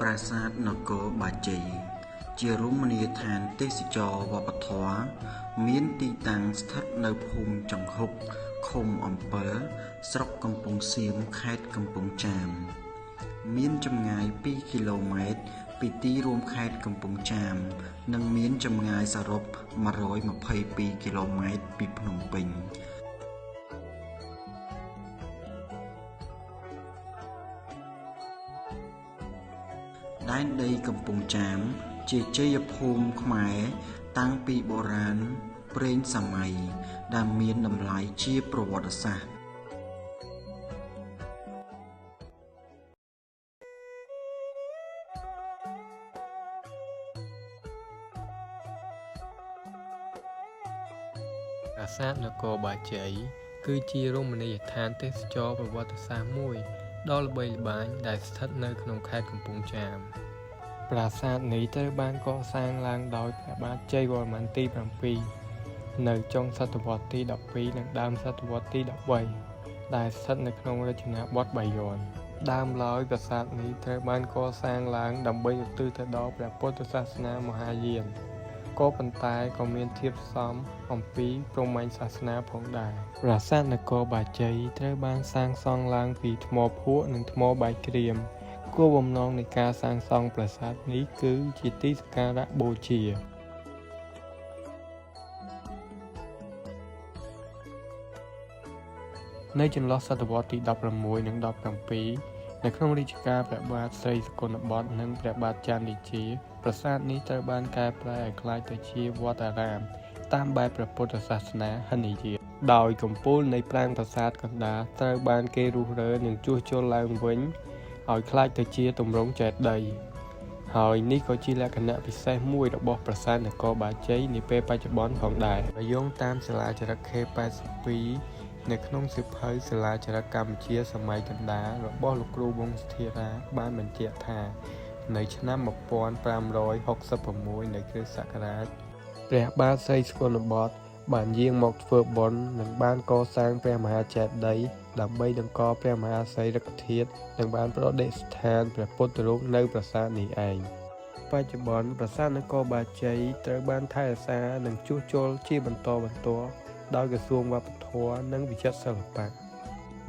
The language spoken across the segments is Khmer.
ប្រាសាទនគរបាជ័យជារមណីយដ្ឋានទេសចរណ៍វប្បធម៌មានទីតាំងស្ថិតនៅភូមិចង្ហុកឃុំអំពិលស្រុកកំពង់សៀមខេត្តកំពង់ចាមមានចម្ងាយ2គីឡូម៉ែត្រពីទីរួមខេត្តកំពង់ចាមនិងមានចម្ងាយសរុប122គីឡូម៉ែត្រពីភ្នំពេញដែនដីកំពង់ចាមជាជ័យភូមិខ្មែរតាំងពីបុរាណព្រេងសម័យដែលមានតម្លៃជាប្រវត្តិសាស្ត្រប្រាសាទនគរបាជ័យគឺជារមណីយដ្ឋានទេសចរណ៍ប្រវត្តិសាស្ត្រមួយដ៏ល្បីល្បាញដែលស្ថិតនៅក្នុងខេត្តកំពង់ចាមប្រាសាទនេះត្រូវបានកសាងឡើងដោយព្រះបាទជ័យវរ្ម័នទី7នៅចុងសតវត្សទី12និងដើមសតវត្សទី13ដែលស្ថិតនៅក្នុងរចនាបថបាយ័នដើមឡើយប្រាសាទនេះត្រូវបានកសាងឡើងដើម្បីឧទ្ទិសទៅដល់ព្រះពុទ្ធសាសនាមហាយានក៏ប៉ុន្តែក៏មានធាតុផ្សំអំពីព្រហ្មញ្ញសាសនាផងដែរប្រាសាទនគរបាជ័យត្រូវបានសាងសង់ឡើងពីថ្មភក់និងថ្មបាយក្រៀមគោលបំណងនៃការសាងសង់ប្រាសាទនេះគឺជាទីសក្ការៈបូជានៅចន្លោះសតវត្សទី16និង17នៅក្នុងរាជការព្រះបាទស្រីសុគន្ធបុត្រនិងព្រះបាទច័ន្ទរាជាប្រាសាទនេះត្រូវបានកែប្រែឲ្យក្លាយទៅជាវត្តអារាមតាមបែបព្រះពុទ្ធសាសនាហិនយានដោយកំពូលនៃប្រាង្គប្រាសាទកណ្ដាលត្រូវបានគេរុះរើនិងជួសជុលឡើងវិញឲ្យក្លាយទៅជាទម្រង់ចេតិយហើយនេះក៏ជាលក្ខណៈពិសេសមួយរបស់ប្រាសាទនគរបាជ័យនាពេលបច្ចុប្បន្នផងដែរយោងតាមសាលាចរិត K82 នៅក្នុងសៀវភៅសាលាចរិតកម្ពុជាសម័យកណ្ដាលរបស់លោកគ្រូវង្សធារាបានបញ្ជាក់ថានៅឆ្នាំ1566នៃគ្រិស្តសករាជព្រះបាទស្រីសុគន្ធបុត្របានយាងមកធ្វើបុណ្យនិងបានកសាងព្រះមហាចេតិយដើម្បីតម្កល់ព្រះមហាសីរិកធាតុនិងបានប្រតិស្ថានព្រះពុទ្ធរូបនៅប្រាសាទនេះឯងបច្ចុប្បន្នប្រាសាទនគរបាជ័យត្រូវបានថែរក្សានិងជួសជុលជាបន្តបន្ទាប់ដោយក្រសួងវប្បធម៌និងវិចិត្រសិល្បៈ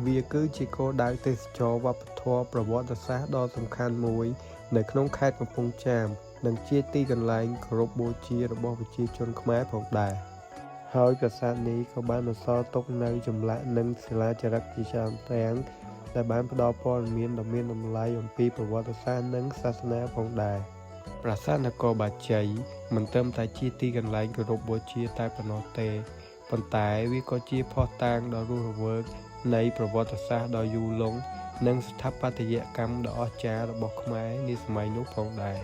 វាគឺជាគោលដៅទេសចរណ៍វប្បធម៌ប្រវត្តិសាស្ត្រដ៏សំខាន់មួយនៅក្នុងខេត្តកំពង់ចាមនិងជាទីកន្លែងគោរពបូជារបស់ប្រជាជនខ្មែរផងដែរហើយប្រាសាទនេះក៏បានបន្សល់ទុកនៅចម្លាក់និងសិលាចារឹកជាច្រើនទាំងដែលបានផ្ដល់ព័ត៌មានដ៏មានតម្លៃអំពីប្រវត្តិសាស្ត្រនិងសាសនាផងដែរប្រាសាទនគរបាជ័យមិនត្រឹមតែជាទីកន្លែងគោរពបូជាតែប៉ុណ្ណោះទេប៉ុន្តែវាក៏ជាភស្តុតាងដ៏រស់រវើកនៃប្រវត្តិសាស្ត្រដ៏យូរលង់និងស្ថាបត្យកម្មដ៏អស្ចារ្យរបស់ខ្មែរនាសម័យនោះផងដែរ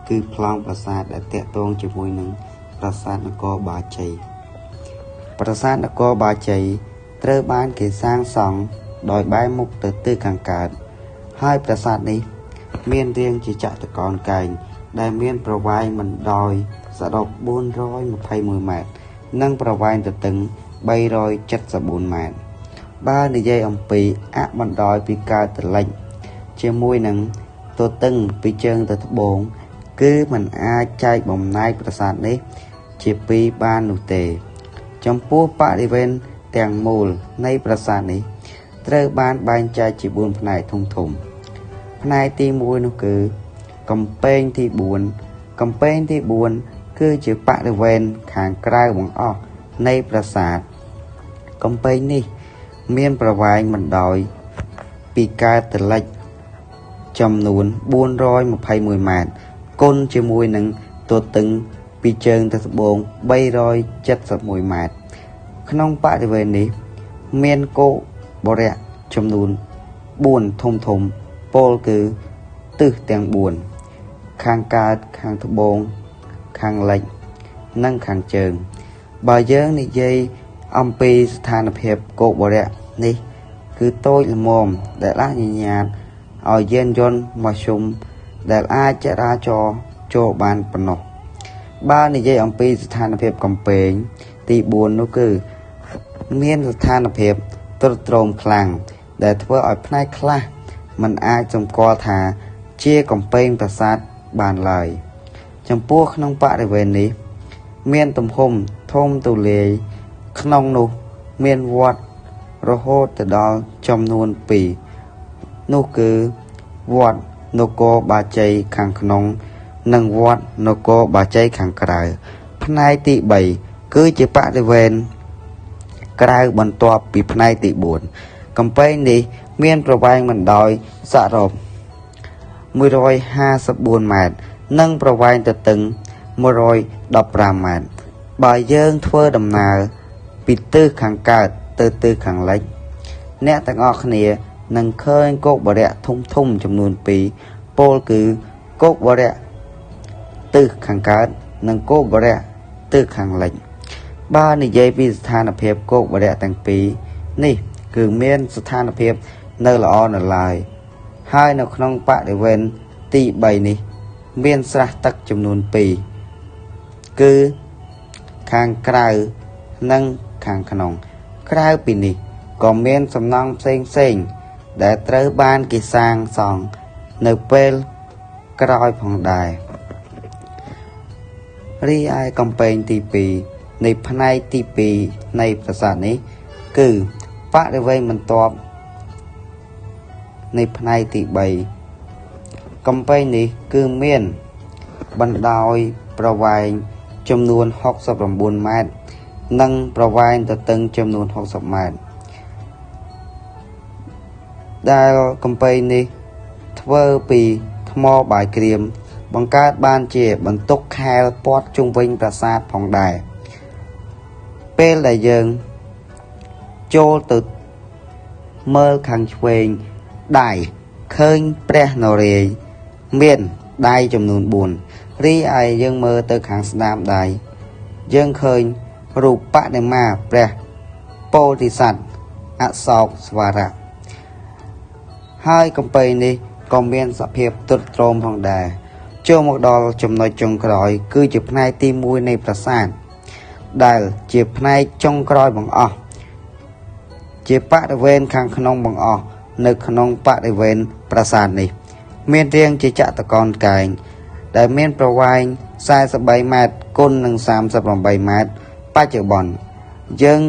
គឺប្លង់ប្រាសាទដែលតាក់ទងជាមួយនឹងប្រាសាទនគរបាជ័យប្រាសាទនគរបាជ័យត្រូវបានគេសាងសង់ដោយបែរមុខទៅទិសខាងកើតហើយប្រាសាទនេះមានរាងជាចតុកោណកែងដែលមានប្រវែងបណ្ដោយសរុប421ម៉ែត្រនិងប្រវែងទទឹង374ម៉ែត្របើនិយាយអំពីអបណ្ដោយពីកើតទៅលិចជាមួយនឹងទទឹងពីជើងទៅត្បូងគឺมันអាចចែកបំណែកប្រាសាទនេះជាពីរបាននោះទេចំពោះបរិវេណទាំងមូលនៃប្រាសាទនេះត្រូវបានបែងចែកជា4ផ្នែកធំផ្នែកទី1នោះគឺកំពែងទី4កំពែងទី4គឺជាបរិវេណខាងក្រៅបង្អស់នៃប្រាសាទកំពែងនេះមានប្រវែងបណ្ដោយពីកើតទៅលិចចំនួន421ម៉ែត្រគុណជាមួយនឹងទទឹងពីជើងទៅត្បូង371ម៉ែត្រក្នុងបរិវេណនេះមានគោបុរៈចំនួន4ធំ ពោលគឺទិសទាំង4ខាងកើតខាងត្បូងខាងលិចនិងខាងជើងបើយើងនិយាយអំពីស្ថានភាពគោកបរៈនេះគឺតូចល្មមដែលអនុញ្ញាតឲ្យយានយន្តមកជុំដែលអាចចរាចរចូលបានប៉ុណ្ណោះបើនិយាយអំពីស្ថានភាពកំពែងទី4នោះគឺមានស្ថានភាពទ្រុឌទ្រោមខ្លាំងដែលធ្វើឲ្យផ្នែកខ្លះมันអាចសម្គាល់ថាជាកំពែងប្រាសាទបានឡើយចំពោះក្នុងបរិវេណនេះមានទំហំធំទូលាយក្នុងនោះមានវត្តរហូតទៅដល់ចំនួន2នោះគឺវត្តនគរបាជ័យខាងក្នុងនិងវត្តនគរបាជ័យខាងក្រៅផ្នែកទី3គឺជាបរិវេណក្រៅបន្ទាប់ពីផ្នែកទី4កំពែងនេះមានប្រវែងបណ្ដោយសរុប154ម៉ែត្រនិងប្រវែងទទឹង115ម៉ែត្របើយើងធ្វើដំណើរពីទិសខាងកើតទៅទិសខាងលិចអ្នកទាំងអស់គ្នានឹងឃើញគោកបរៈធំចំនួន2ពោលគឺគោកបរៈទិសខាងកើតនិងគោកបរៈទិសខាងលិចបើនិយាយពីស្ថានភាពគោកបរៈទាំងពីរនេះគឺមានស្ថានភាពនៅល្អនៅឡើយហើយនៅក្នុងបរិវេណទី3នេះមានស្រះទឹកចំនួន2គឺខាងក្រៅនិងខាងក្នុងក្រៅពីនេះក៏មានសំណង់ផ្សេងដែលត្រូវបានគេសាងសង់នៅពេលក្រោយផងដែររីឯកំពែងទី2នៃផ្នែកទី2នៃប្រាសាទនេះគឺបរិវេណបន្ទាប់នៃផ្នែកទី3កំពែងនេះគឺមានបណ្ដោយប្រវែងចំនួន69ម៉ែត្រនិងប្រវែងទទឹងចំនួន60ម៉ែត្រដែលកំពែងនេះធ្វើពីថ្មបាយក្រៀមបង្កើតបានជាបន្ទុកខែលព័ទ្ធជុំវិញប្រាសាទផងដែរពេលដែលយើងចូលទៅមើលខាងឆ្វេងដៃឃើញព្រះនរាយណ៍មានដៃចំនួន4រីឯយើងមើលទៅខាងស្ដាំដៃយើងឃើញរូបបដិមាព្រះពោធិសត្វអសោកស្វារៈហើយកំពែងនេះក៏មានសភាពទ្រុឌទ្រោមផងដែរចូលមកដល់ចំណុចចុងក្រោយគឺជាផ្នែកទី1នៃប្រាសាទដែលជាផ្នែកចុងក្រោយបង្អស់ជាបរិវេណខាងក្នុងបង្អស់នៅក្នុងបរិវេណប្រាសាទនេះមានរាងជាចតុកោណកែងដែលមានប្រវែង43ម៉ែត្រគុណនឹង38ម៉ែត្របច្ចុប្បន្នយើង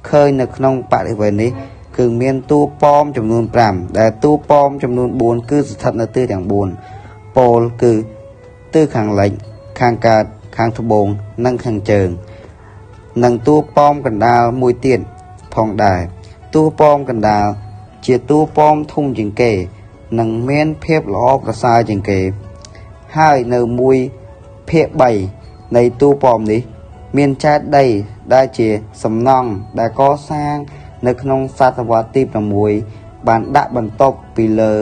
ឃើញនៅក្នុងបរិវេណនេះគឺមានតួប៉មចំនួន5ដែលតួប៉មចំនួន4គឺស្ថិតនៅទិសទាំង4ពោលគឺទិសខាងលិចខាងកើតខាងត្បូងនិងខាងជើងនិងតួប៉មកណ្ដាលមួយទៀតផងដែរតួប៉មកណ្ដាលជាតួប៉មធំជាងគេនិងមានភាពល្អប្រសើរជាងគេហើយនៅ1/3នៃតួប៉មនេះមានចេតិយដែលជាសំណង់ដែលកសាងនៅក្នុងសតវត្សទី6បានដាក់បន្ទប់ពីលើ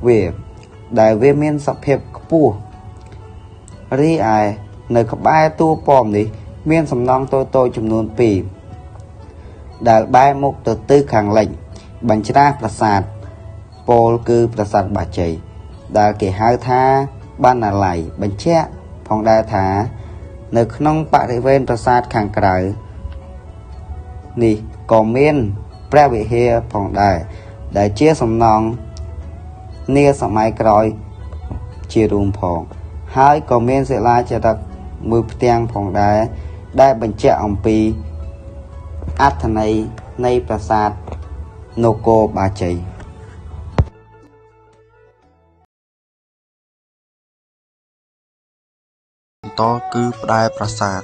វាដែលវាមានសភាពខ្ពស់រីឯនៅក្បែរតួប៉មនេះមានសំណង់តូចៗចំនួន2ដែលបែរមុខទៅទិសខាងលិចបញ្ច្រាសប្រាសាទពោលគឺប្រាសាទបាជ័យដែលគេហៅថាបណ្ណាល័យបញ្ជាក់ផងដែរថានៅក្នុងបរិវេណប្រាសាទខាងក្រៅនេះក៏មានព្រះវិហារផងដែរដែលជាសំណង់នាសម័យក្រោយជារួមផងហើយក៏មានសិលាចារឹកមួយផ្ទាំងផងដែរដែលបញ្ជាក់អំពីអត្ថន័យនៃប្រាសាទនគរបាជ័យបន្តគឺផ្តែរប្រាសាទ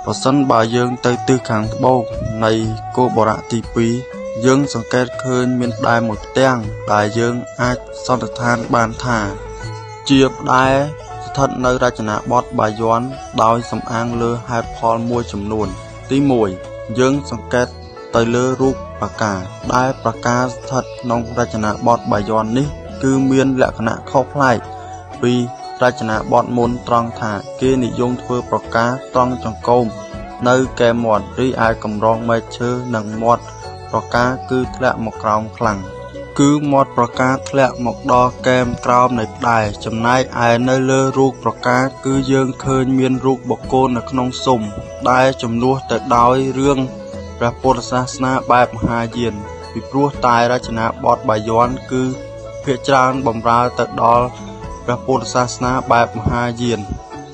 ប្រសិនបើយើងទៅទិសខាងត្បូងនៃគោកបរៈទី2យើងសង្កេតឃើញមានផ្តែរមួយផ្ទាំងដែលយើងអាចសន្និដ្ឋានបានថាជាផ្តែរស្ថិតនៅរចនាបថបាយ័នដោយសំអាងលើហេតុផលមួយចំនួនទី1យើងសង្កេតទៅលើរូប ប្រការដែលប្រការស្ថិតក្នុងរចនាបថបាយ័ននេះគឺមានលក្ខណៈខុសប្លែកពីរចនាបថមុនត្រង់ថាគេនិយមធ្វើប្រការត្រង់ចង្កូមនៅកែមាត់រីឯកម្រងមែកឈើនិងមាត់ប្រការគឺធ្លាក់មកក្រោមខ្លាំងគឺមាត់ប្រការធ្លាក់មកដល់កែមក្រោមនៃផ្តែរចំណែកឯនៅលើរូបប្រការគឺយើងឃើញមានរូបបុគ្គលនៅក្នុងស៊ុំដែលជំនួសទៅដោយរឿងព្រះពុទ្ធសាសនាបែបមហាយានពីព្រោះតែរចនាបថបាយ័នគឺភាគច្រើនបម្រើទៅដល់ព្រះពុទ្ធសាសនាបែបមហាយាន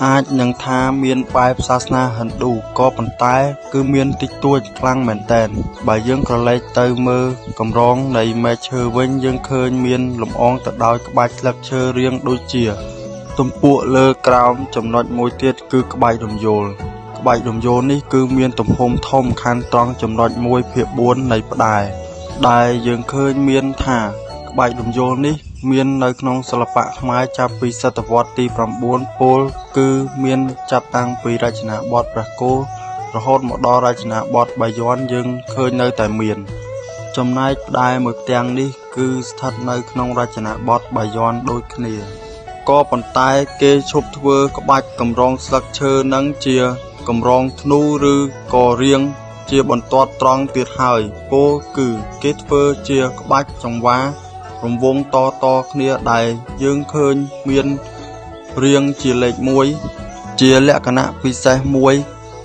អាចនឹងថាមានបែបសាសនាហិណ្ឌូក៏ប៉ុន្តែគឺមានតិចតួចខ្លាំងមែនទែនបើយើងក្រឡេកទៅមើលកម្រងនៃមែកឈើវិញយើងឃើញមានលំអងទៅដោយក្បាច់ស្លឹកឈើរាងដូចជាទំពក់លើក្រោមចំណុចមួយទៀតគឺក្បាច់រំយោលក្បាច់រំយោលនេះគឺមានទំហំធំខាន់ត្រង់ចំណុច1/4នៃផ្តែរដែលយើងឃើញមានថាក្បាច់រំយោលនេះមាននៅក្នុងសិល្បៈខ្មែរចាប់ពីសតវត្សទី9ពោលគឺមានចាប់តាំងពីរចនាបថព្រះគោរហូតមកដល់រចនាបថបាយ័នយើងឃើញនៅតែមានចំណែកផ្តែរមួយផ្ទាំងនេះគឺស្ថិតនៅក្នុងរចនាបថបាយ័នដូចគ្នាក៏ប៉ុន្តែគេឈប់ធ្វើក្បាច់កម្រងស្លឹកឈើនឹងជាកម្រងធ្នូឬក៏រៀងជាបន្ទាត់ត្រង់ទៀតហើយពោលគឺគេធ្វើជាក្បាច់ចង្វារង្វង់តគ្នាដែលយើងឃើញមានរាងជាលេខ1ជាលក្ខណៈពិសេសមួយ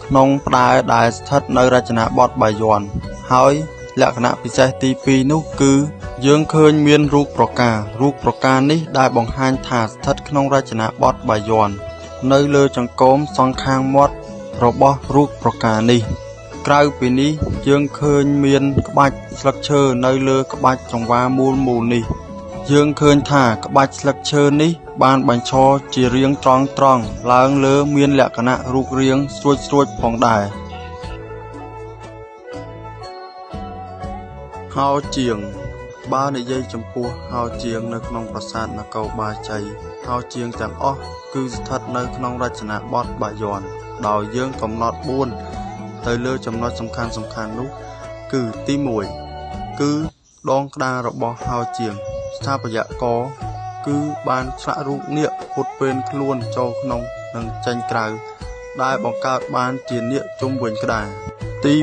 ក្នុងផ្តែរដែលស្ថិតនៅរចនាបថបាយ័នហើយលក្ខណៈពិសេសទី2នោះគឺយើងឃើញមានរូបប្រការនេះដែលបង្ហាញថាស្ថិតក្នុងរចនាបថបាយ័ននៅលើចង្កូមសងខាងមាត់របស់រូបប្រការនេះក្រៅពីនេះយើងឃើញមានក្បាច់ស្លឹកឈើនៅលើក្បាច់ចង្វាមូលនេះយើងឃើញថាក្បាច់ស្លឹកឈើនេះបានបញ្ឈរជារាងត្រង់ឡើងលើមានលក្ខណៈរូបរាងស្រួចផងដែរហោជាងបើនិយាយចំពោះហោជាងនៅក្នុងប្រាសាទនគរបាជ័យហោជាងទាំងអស់គឺស្ថិតនៅក្នុងរចនាបថបាយ័នដោយយើងកំណត់4ទៅលើចំណុចសំខាន់នោះគឺទី1គឺដងក្តាររបស់ហោជាងស្ថាបត្យករគឺបានឆ្លាក់រូបនាគពុតពេនខ្លួនចូលក្នុងនិងចេញក្រៅដែលបង្កើតបានជានាគជុំវិញក្តារទី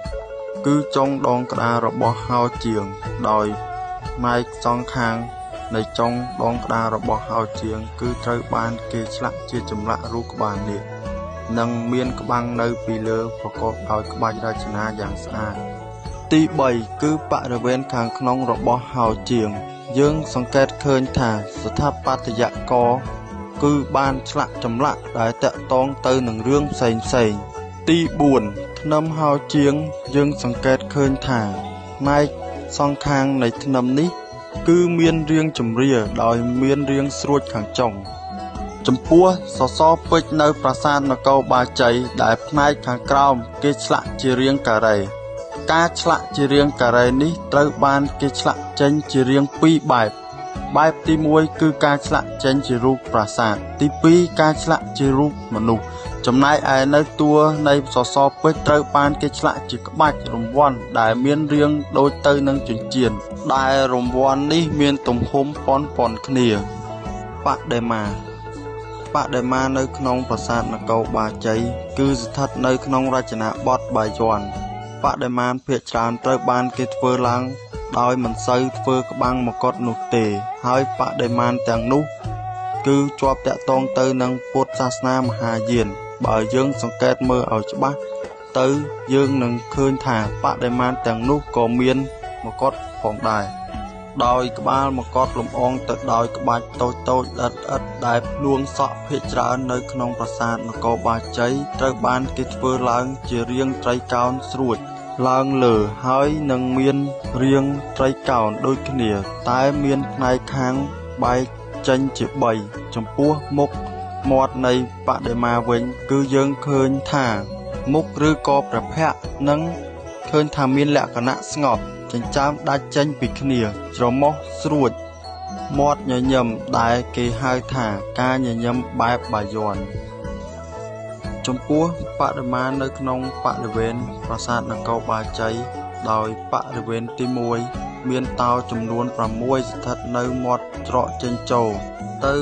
2គឺចុងដងក្តាររបស់ហោជាងដោយម៉ែកសងខាងនៃចុងដងក្តាររបស់ហោជាងគឺត្រូវបានគេឆ្លាក់ជាចម្លាក់រូបក្បាលនាគនិងមានក្បាំងនៅពីលើប្រកបដោយក្បាច់រចនាយ៉ាងស្អាតទី3គឺបរិវេណខាងក្នុងរបស់ហោជាងយើងសង្កេតឃើញថាស្ថាបត្យករគឺបានឆ្លាក់ចម្លាក់ដែលតាក់ទងទៅនឹងរឿងផ្សេងទី4ធ្នឹមហោជាងយើងសង្កេតឃើញថាផ្នែកសងខាងនៃធ្នឹមនេះគឺមានរាងចម្រាដោយមានរាងស្រួចខាងចុងចំពោះសសរពេជ្រនៅប្រាសាទនគរបាជ័យដែលផ្នែកខាងក្រោមគេឆ្លាក់ជារាងការ៉េការឆ្លាក់ជារាងការ៉េនេះត្រូវបានគេឆ្លាក់ចេញជារាង2បែបទី1គឺការឆ្លាក់ចេញជារូបប្រាសាទទី2ការឆ្លាក់ជារូបមនុស្សចំណែកឯនៅតួនៃសសរពេជ្រត្រូវបានគេឆ្លាក់ជាក្បាច់រង្វាន់ដែលមានរាងដូចទៅនឹងចិញ្ចៀនដែលរង្វាន់នេះមានទំហំប៉ុនគ្នាបដិមានៅក្នុងប្រាសាទនគរបាជ័យគឺស្ថិតនៅក្នុងរចនាបថបាយ័នបដិមាភាគច្រើនត្រូវបានគេធ្វើឡើងដោយមិនសូវធ្វើក្បាំងមកុដនោះទេហើយបដិមាទាំងនោះគឺជាប់តាក់ទងទៅនឹងពុទ្ធសាសនាមហាយានបើយើងសង្កេតមើលឲ្យច្បាស់ទៅយើងនឹងឃើញថាបដិមាទាំងនោះក៏មានមកុដផងដែរដោយក្បាលមកុដលំអងទៅដោយក្បាច់តូចៗឥតដែលភ្នួងសក់ភាគច្រើននៅក្នុងប្រាសាទនគរបាជ័យត្រូវបានគេធ្វើឡើងជារាងត្រីកោណស្រួចឡើងលើហើយនឹងមានរាងត្រីកោណដូចគ្នាតែមានផ្នែកខាងបែកចេញជា3ចំពោះមុខមាត់នៃបដិមាវិញគឺយើងឃើញថាមុខឬក៏ព្រះភ័ក្ត្រនឹងឃើញថាមានលក្ខណៈស្ងប់ចិញ្ចើមដាច់ចេញពីគ្នាច្រមុះស្រួចមាត់ញញឹមដែលគេហៅថាការញញឹមបែបបាយ័នចំពោះបដិមានៅក្នុងបរិវេណប្រាសាទនគរបាជ័យ ដោយបរិវេណទី1មានតោចំនួន6ស្ថិតនៅមាត់ច្រកចេញចូលទៅ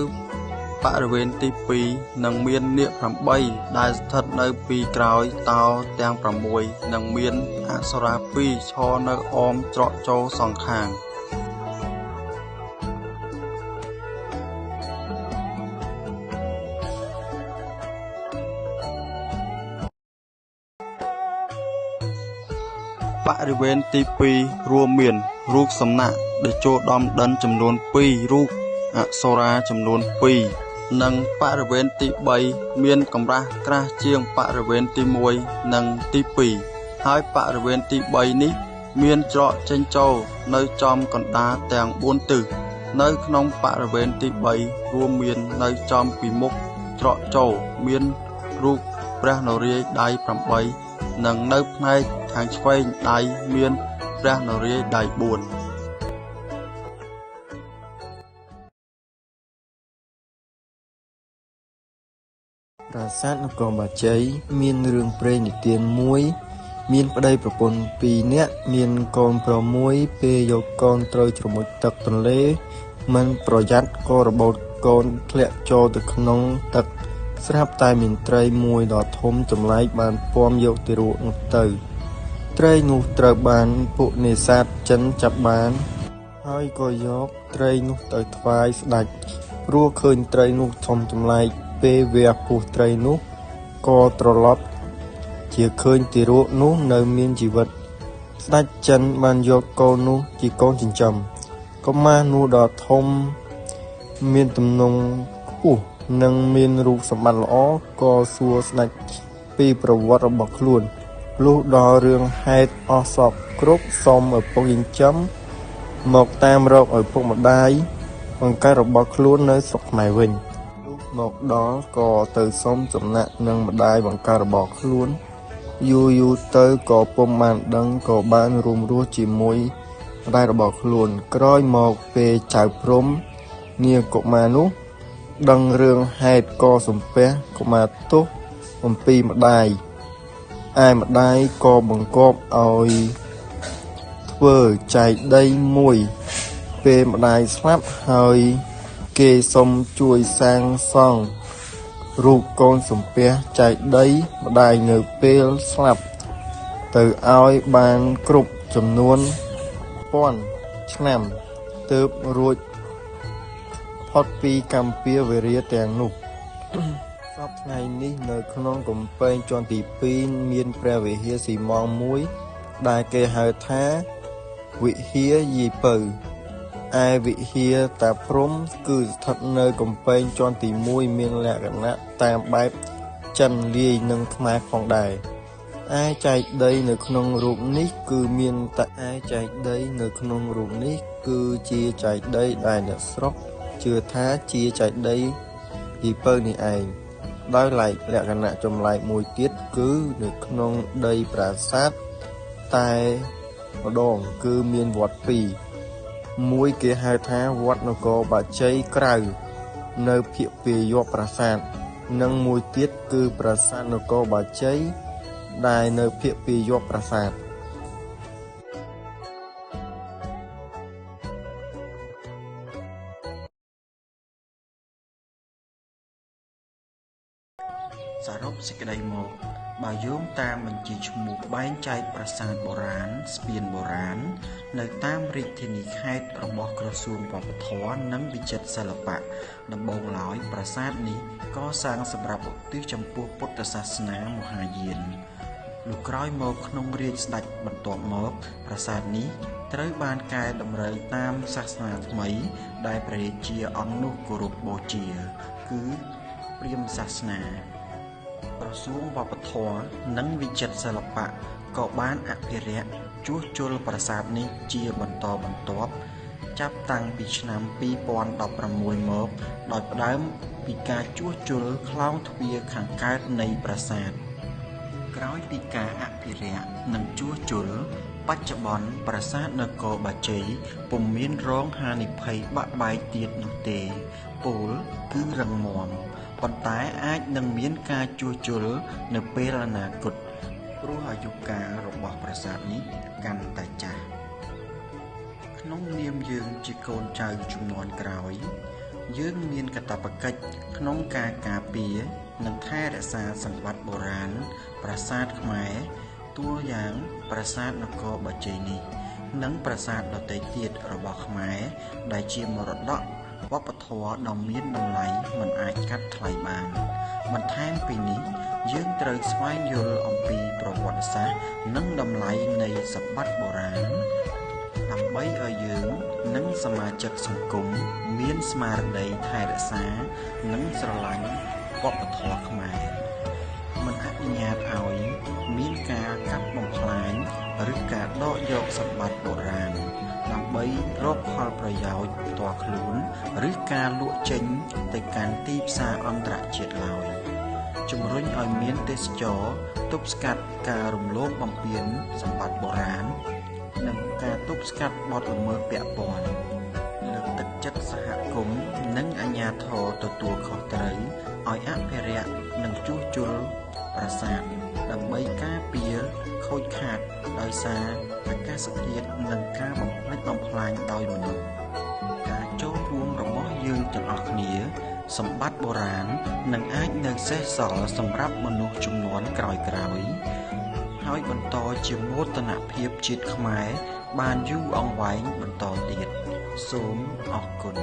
បរិវេណទី2និងមាននាគ8ដែលស្ថិតនៅពីក្រោយតោទាំង6និងមានអប្សរា2ឈរនៅអមច្រកចូលសងខាងបរិវេណទី2រួមមានរូបសំណាកតេជោដំដិនចំនួន2រូបអប្សរាចំនួន2និងបរិវេណទី3មានកម្រាស់ក្រាស់ជាងបរិវេណទី1និងទី2ហើយបរិវេណទី3នេះមានច្រកចេញចូលនៅចំកណ្ដាលទាំង4ទិសនៅក្នុងបរិវេណទី3រួមមាននៅចំពីមុខច្រកចូលមានរូបព្រះនរាយណ៍ដៃ8និងនៅផ្នែកខាងឆ្វេងដៃមានព្រះនរាយណ៍ដៃ4ប្រាសាទនគរបាជ័យមានរឿងព្រេងនិទានមួយមានប្តីប្រពន្ធ2នាក់មានកូនប្រុសមួយពេលយកកូនត្រូវជ្រមុជទឹកទន្លេមិនប្រយ័ត្នក៏របូតកូនធ្លាក់ចូលទៅក្នុងទឹកស្រាប់តែមានត្រីមួយដ៏ធំចម្លែកបានពាំយកទារកនោះទៅត្រីនោះត្រូវបានពួកនេសាទចិនចាប់បានហើយក៏យកត្រីនោះទៅថ្វាយស្ដេចព្រោះឃើញត្រីនោះធំចម្លែកពេលវះពោះត្រីនោះក៏ត្រឡប់ជាឃើញទារកនោះនៅមានជីវិតស្ដេចចិនបានយកកូននោះជាកូនចិញ្ចឹមកុមារនោះដ៏ធំមានទំនងខ្ពស់និងមានរូបសម្បត្តិល្អក៏សួរស្ដេចពីប្រវត្តិរបស់ខ្លួនលុះដល់រឿងហេតុអស់សពគ្រប់សូមឪពុកចិញ្ចឹមមកតាមរកឪពុកម្ដាយបង្កើតរបស់ខ្លួននៅស្រុកខ្មែរវិញលុះមកដល់ក៏ទៅសុំសំណាក់នឹងម្ដាយបង្កើតរបស់ខ្លួនយូរទៅក៏ពុំបានដឹងក៏បានរួមរស់ជាមួយម្ដាយរបស់ខ្លួនក្រោយមកពេលចៅព្រំនាងកុមារនោះដឹងរឿងហេតុក៏សំពះកុមារទោសអំពីម្ដាយឯម្ដាយក៏បង្គាប់ឲ្យធ្វើចែកដីមួយពេលម្ដាយស្លាប់ហើយគេសុំជួយសាងសង់រូបកូនសំពះចែកដីម្ដាយនៅពេលស្លាប់ទៅឲ្យបានគ្រប់ចំនួន1000ឆ្នាំទើបរួចផុតពីកម្មពៀវេរាទាំងនោះសពថ្ងៃនេះនៅក្នុងកំពែងជាន់ទី2មានព្រះវិហារស៊ីម៉ងមួយដែលគេហៅថាវិហារយាយពៅឯវិហារតាព្រំគឺស្ថិតនៅកំពែងជាន់ទី1មានលក្ខណៈតាមបែបចិនលាយនិងខ្មែរផងដែរឯចែកដីនៅក្នុងរូបនេះគឺជាចែកដីដែលអ្នកស្រុកជឿថាជាចែកដីយាយពៅនេះឯងដោយឡែកលក្ខណៈចម្លែកមួយទៀតគឺនៅក្នុងដីប្រាសាទតែម្ដងគឺមានវត្ត2មួយគេហៅថាវត្តនគរបាជ័យក្រៅនៅភាគពាយ័ព្យប្រាសាទនិងមួយទៀតគឺប្រាសាទនគរបាជ័យដែលនៅភាគពាយ័ព្យប្រាសាទសរុបសេចក្តីមកបើយោងតាមបញ្ជីឈ្មោះបែងចែកប្រាសាទបុរាណស្ពានបុរាណនៅតាមរាជធានីខេត្តរបស់ក្រសួងវប្បធម៌និងវិចិត្រសិល្បៈដំបូងឡើយប្រាសាទនេះកសាងសម្រាប់ឧទ្ទិសចំពោះពុទ្ធសាសនាមហាយានលុះក្រោយមកក្នុងរាជ្យស្ដេចបន្ទាប់មកប្រាសាទនេះត្រូវបានកែតម្រូវតាមសាសនាថ្មីដែលព្រះរាជាអង្គនោះគោរពបូជាគឺព្រាហ្មណ៍សាសនាក្រសួងវប្បធម៌និងវិចិត្រសិល្បៈក៏បានអភិរក្សជួសជុលប្រាសាទនេះជាបន្តបន្ទាប់ចាប់តាំងពីឆ្នាំ2016មកដោយផ្ដើមពីការជួសជុលខ្លោងទ្វារខាងកើតនៃប្រាសាទក្រោយពីការអភិរក្សនិងជួសជុលបច្ចុប្បន្នប្រាសាទនគរបាជ័យពុំមានរងហានិភ័យបាក់បែកទៀតនោះទេពោលគឺរឹងមាំប៉ុន្តែអាចនឹងមានការជួសជុលនៅពេលអនាគតព្រោះអាយុកាលរបស់ប្រាសាទនេះ កាន់តែចាស់ក្នុងនាមយើងជាកូនចៅជំនាន់ក្រោយយើងមានកាតព្វកិច្ចក្នុងការការពារនិងថែរក្សាសម្បត្តិបុរាណប្រាសាទខ្មែរតួយ៉ាងប្រាសាទនគរបាជ័យនេះនិងប្រាសាទដទៃទៀតរបស់ខ្មែរដែលជាមរតកវប្បធម៌ដ៏មានតម្លៃមិនអាចកាត់ថ្លៃបានបន្ថែមពីនេះយើងត្រូវស្វែងយល់អំពីប្រវត្តិសាស្ត្រនិងតម្លៃនៃសម្បត្តិបុរាណដើម្បីឲ្យយើងនិងសមាជិកសង្គមមានស្មារតីថែរក្សានិងស្រឡាញ់វប្បធម៌ខ្មែរមិនអនុញ្ញាតឲ្យមានការកាប់បំផ្លាញឬការដកយកសម្បត្តិបុរាណដើម្បីរកផលប្រយោជន៍ផ្ទាល់ខ្លួនឬការលក់ចេញទៅកាន់ទីផ្សារអន្តរជាតិឡើយជំរុញឲ្យមានទេសចរទប់ស្កាត់ការរំលោភបំពានសម្បត្តិបុរាណនិងការទប់ស្កាត់បទល្មើសពាក់ព័ន្ធលើកទឹកចិត្តសហគមន៍និងអាជ្ញាធរទទួលខុសត្រូវឲ្យអភិរក្សនិងជួសជុលប្រាសាទដើម្បីការពារខូចខាតដោយសារអាកាសធាតុនិងការបំផ្លិចបំផ្លាញដោយមនុស្សការចូលរួមរបស់យើងទាំងអស់គ្នាសម្បត្តិបុរាណនឹងអាចនៅសេសសល់សម្រាប់មនុស្សជំនាន់ក្រោយៗហើយបន្តជាមោទនភាពជាតិខ្មែរបានយូរអង្វែងបន្តទៀតសូមអរគុណ